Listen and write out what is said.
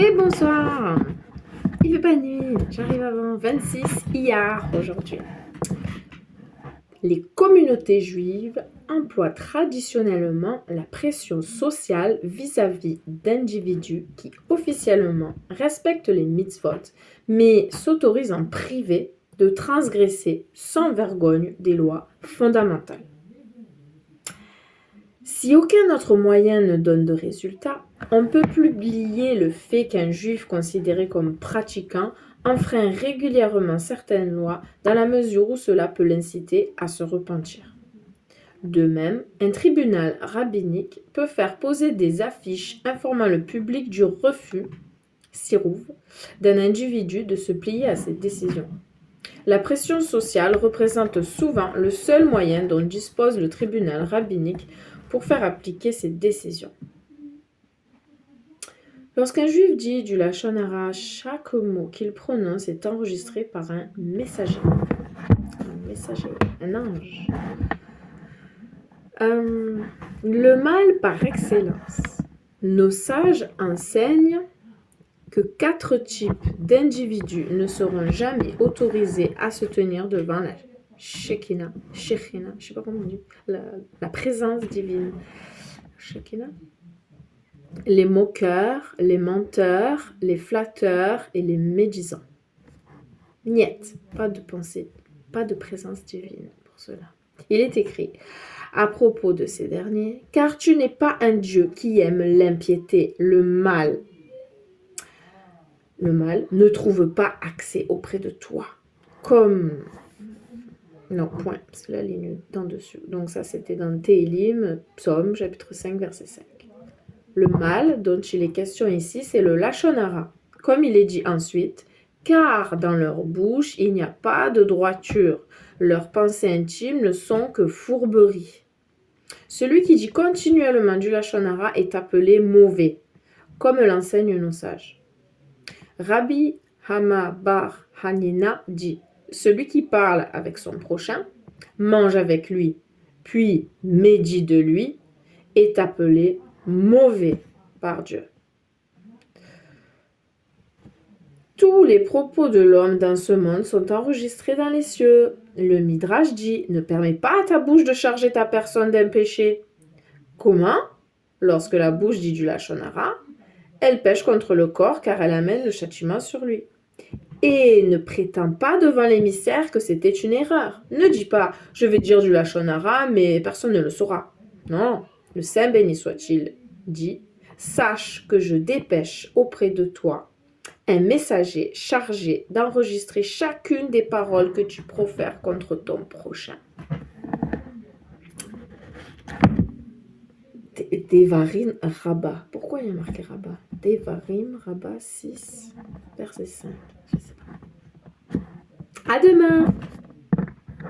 Et bonsoir. Il fait pas nuit, j'arrive avant 26 hier aujourd'hui. Les communautés juives emploient traditionnellement la pression sociale vis-à-vis d'individus qui officiellement respectent les mitzvot, mais s'autorisent en privé de transgresser sans vergogne des lois fondamentales. Si aucun autre moyen ne donne de résultat, on peut publier le fait qu'un juif considéré comme pratiquant enfreint régulièrement certaines lois dans la mesure où cela peut l'inciter à se repentir. De même, un tribunal rabbinique peut faire poser des affiches informant le public du refus, sirouv, d'un individu de se plier à ses décisions. La pression sociale représente souvent le seul moyen dont dispose le tribunal rabbinique pour faire appliquer ses décisions. Lorsqu'un juif dit du lachon hara, chaque mot qu'il prononce est enregistré par un messager, un ange. Le mal par excellence. Nos sages enseignent que 4 types d'individus ne seront jamais autorisés à se tenir devant la Shekinah, je sais pas comment on dit, la présence divine. Shekinah. Les moqueurs, les menteurs, les flatteurs et les médisants. Niet, pas de pensée, pas de présence divine pour cela. Il est écrit à propos de ces derniers, car tu n'es pas un Dieu qui aime l'impiété, le mal. Le mal ne trouve pas accès auprès de toi, comme... Non, point, c'est la ligne d'en dessus. Donc ça, c'était dans Télim, Psaume, chapitre 5, verset 5. Le mal dont il est question ici, c'est le lachon hara. Comme il est dit ensuite, car dans leur bouche, il n'y a pas de droiture. Leurs pensées intimes ne sont que fourberies. Celui qui dit continuellement du lachon hara est appelé mauvais, comme l'enseignent nos sages. Rabbi Hama bar Hanina dit, celui qui parle avec son prochain, mange avec lui, puis médit de lui, est appelé mauvais par Dieu. Tous les propos de l'homme dans ce monde sont enregistrés dans les cieux. Le Midrash dit, ne permets pas à ta bouche de charger ta personne d'un péché. Comment? Lorsque la bouche dit du lachon hara, elle pêche contre le corps car elle amène le châtiment sur lui. Et ne prétends pas devant l'émissaire que c'était une erreur. Ne dis pas, je vais dire du lachon hara, mais personne ne le saura. Non, le Saint béni soit-il dit, sache que je dépêche auprès de toi un messager chargé d'enregistrer chacune des paroles que tu profères contre ton prochain. Devarim Rabba. Pourquoi il y a marqué Rabba? Devarim Rabba 6, verset 5. Je sais pas. À demain!